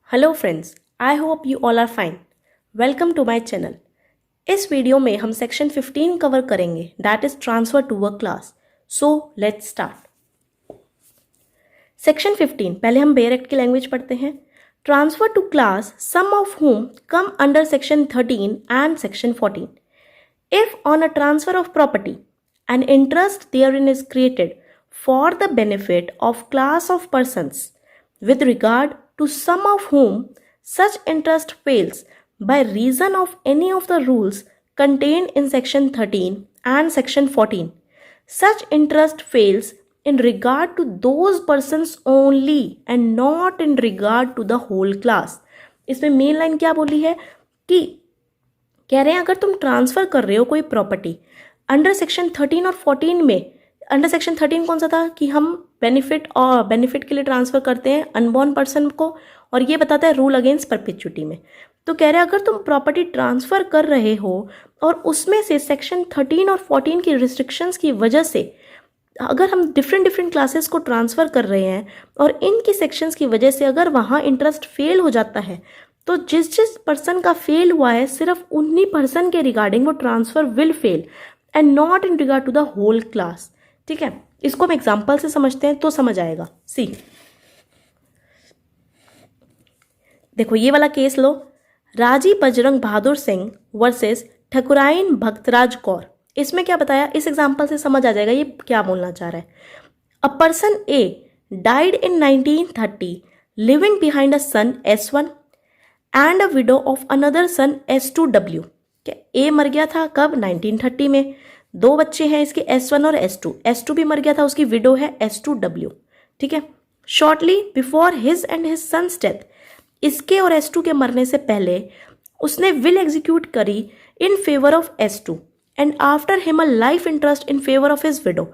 Hello friends, I hope you all are fine. Welcome to my channel. इस video में हम section 15 cover करेंगे, that is transfer to a class. So let's start. Section 15, पहले हम bare act की language पढ़ते हैं। Transfer to class some of whom come under section 13 and section 14. If on a transfer of property, an interest therein is created for the benefit of class of persons, with regard to some of whom such interest fails by reason of any of the rules contained in section 13 and section 14, such interest fails in regard to those persons only and not in regard to the whole class. इसमें main line क्या बोली है कि कह रहे हैं अगर तुम ट्रांसफर कर रहे हो कोई प्रॉपर्टी अंडर सेक्शन 13 और 14 में, अंडर सेक्शन 13 कौन सा था कि हम बेनिफिट के लिए ट्रांसफर करते हैं अनबॉर्न पर्सन को, और ये बताता है रूल अगेंस्ट परपेचुइटी में। तो कह रहे हैं अगर तुम प्रॉपर्टी ट्रांसफर कर रहे हो और उसमें से सेक्शन 13 और 14 की रिस्ट्रिक्शंस की वजह से अगर हम डिफरेंट क्लासेस को ट्रांसफ़र कर रहे हैं और इनकी सेक्शंस की वजह से अगर वहाँ इंटरेस्ट फेल हो जाता है, तो जिस पर्सन का फेल हुआ है सिर्फ उन्हीं पर्सन के रिगार्डिंग वो transfer will fail and not in regard to the whole class. ठीक है, इसको हम एग्जाम्पल से समझते हैं तो समझ आएगा। सी, देखो ये वाला केस लो, राजी बजरंग बहादुर सिंह वर्सेस ठकुराइन भक्तराज कौर। इसमें क्या बताया, इस एग्जाम्पल से समझ आ जाएगा ये क्या बोलना चाह रहा है। A person A died in 1930 living behind a son S1 and a widow of another son S2W। क्या ए मर गया था कब? 1930 में। दो बच्चे हैं इसके S1 और S2। S2 भी मर गया था, उसकी विडो है S2W। ठीक है, shortly before his and his sons death, इसके और S2 के मरने से पहले उसने विल एग्जीक्यूट करी इन favour of S2 and after him a life interest in favour of his window.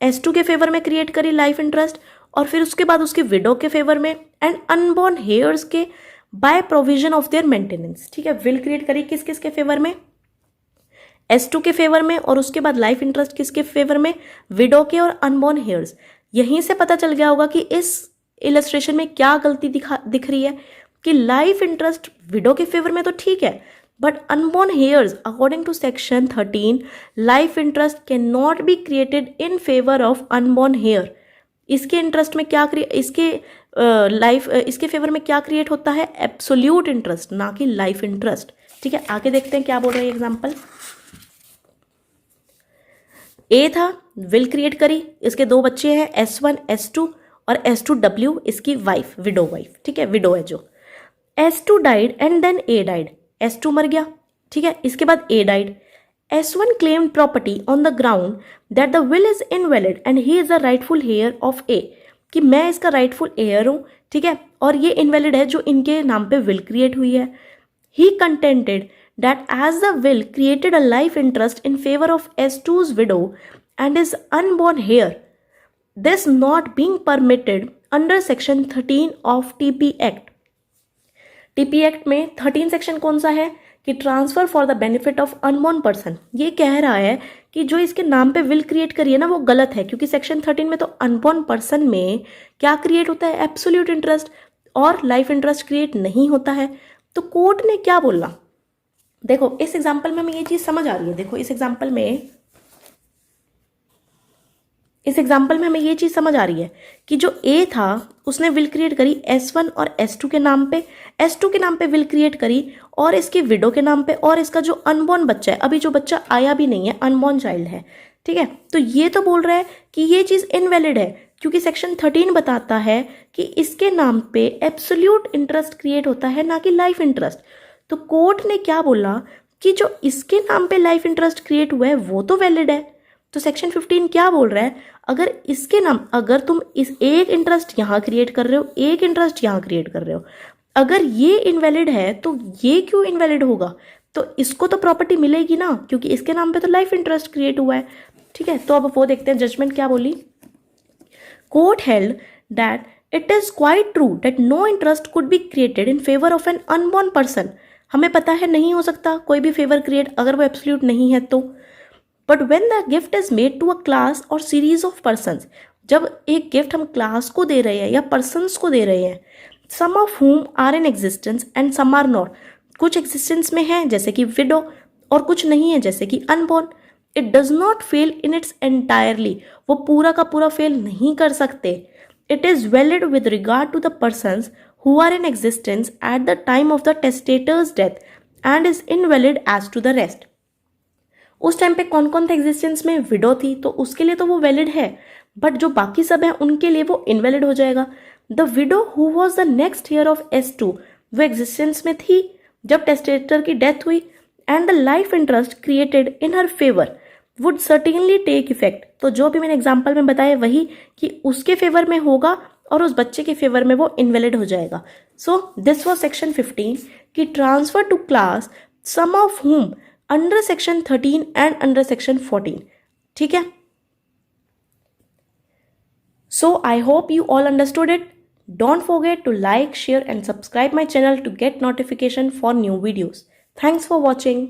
S2 के फेवर में क्रिएट करी लाइफ इंटरेस्ट और फिर उसके बाद उसके विडो के फेवर में एंड अनबॉर्न हेयर्स के by provision of their maintenance. ठीक है, विल क्रिएट करी किस किस के फेवर में? S2 के फेवर में, और उसके बाद लाइफ इंटरेस्ट किसके फेवर में? विडो के और अनबॉर्न हेयर्स। यहीं से पता चल गया होगा कि इस इलस्ट्रेशन में क्या गलती दिख रही है कि लाइफ इंटरेस्ट विडो के फेवर में तो ठीक है, but unborn heirs according to section 13 life interest can not be created in favour of unborn heir. इसके इंटरेस्ट में क्या इसके फेवर में क्या क्रिएट होता है? एब्सोल्यूट इंटरेस्ट, ना कि लाइफ इंटरेस्ट। ठीक है, आगे देखते हैं क्या बोल रहे हैं एग्जाम्पल। ए था, विल क्रिएट करी, इसके दो बच्चे हैं S1 S2 और S2W इसकी वाइफ, विडो वाइफ। ठीक है, विडो है जो। S2 died and then A died. S2 मर गया, ठीक है, इसके बाद A died. S1 claimed property on the ground that the will is invalid and he is the rightful heir of A, कि मैं इसका rightful heir हूँ। ठीक है, और ये invalid है जो इनके नाम पे will create हुई है। He contended that as the will created a life interest in favor of S2's widow and his unborn heir, this not being permitted under section 13 of TP Act। TP act में 13 section कौन सा है कि transfer for the benefit of unborn person. ये कह रहा है कि जो इसके नाम पे विल क्रिएट करी है ना वो गलत है, क्योंकि सेक्शन 13 में तो अनबॉर्न पर्सन में क्या क्रिएट होता है? एब्सोल्यूट इंटरेस्ट, और लाइफ इंटरेस्ट क्रिएट नहीं होता है। तो कोर्ट ने क्या बोला, देखो इस एग्जाम्पल में हमें ये चीज समझ आ रही है। देखो इस एग्जाम्पल में हमें ये चीज समझ आ रही है कि जो ए था उसने विल क्रिएट करी S1 और S2 के नाम पे, S2 के नाम पे विल क्रिएट करी और इसकी विडो के नाम पे, और इसका जो अनबॉर्न बच्चा है, अभी जो बच्चा आया भी नहीं है, अनबॉर्न चाइल्ड है। ठीक है, तो ये तो बोल रहा है कि ये चीज इनवैलिड है, क्योंकि सेक्शन 13 बताता है कि इसके नाम पे एब्सोल्यूट इंटरेस्ट क्रिएट होता है, ना कि लाइफ इंटरेस्ट। तो कोर्ट ने क्या बोला कि जो इसके नाम पे लाइफ इंटरेस्ट क्रिएट हुआ है वो तो वैलिड है। तो सेक्शन 15 क्या बोल रहा है, अगर इसके नाम, अगर तुम इस एक इंटरेस्ट यहाँ क्रिएट कर रहे हो, एक इंटरेस्ट यहाँ क्रिएट कर रहे हो, अगर ये इनवैलिड है तो ये क्यों इनवैलिड होगा? तो इसको तो प्रॉपर्टी मिलेगी ना, क्योंकि इसके नाम पे तो लाइफ इंटरेस्ट क्रिएट हुआ है। ठीक है, तो अब वो देखते हैं जजमेंट क्या बोली। Court held that it is quite true that no interest could be created in favour of an unborn person. हमें पता है नहीं हो सकता कोई भी फेवर क्रिएट अगर वो एब्सोल्यूट नहीं है तो। But when the gift is made to a class और सीरीज ऑफ पर्सन्स, जब एक गिफ्ट हम क्लास को दे रहे हैं या पर्सन्स को दे रहे हैं, some of whom are in existence and some are not, कुछ एग्जिस्टेंस में है जैसे कि विडो, और कुछ नहीं है जैसे कि unborn. It does not fail in its entirely, वो पूरा का पूरा फेल नहीं कर सकते. It is valid with regard to the persons who are in existence at the time of the testator's death and is invalid as to the rest. उस time पे कौन कौन थे एग्जिस्टेंस में? विडो थी, तो उसके लिए तो वो वैलिड है, बट जो बाकी सब है उनके लिए वो इनवैलिड हो जाएगा. The widow who was the next year of S2, वो एग्जिस्टेंस में थी जब टेस्टेटर की डेथ हुई, and the life interest created in her favour would certainly take effect. तो जो भी मैंने एग्जाम्पल में बताया वही कि उसके फेवर में होगा और उस बच्चे के फेवर में वो इनवैलिड हो जाएगा. सो दिस वॉज सेक्शन 15 कि transfer to class some of whom under section 13 and under section 14. ठीक है. So I hope you all understood it. Don't forget to like, share and subscribe my channel to get notification for new videos. Thanks for watching.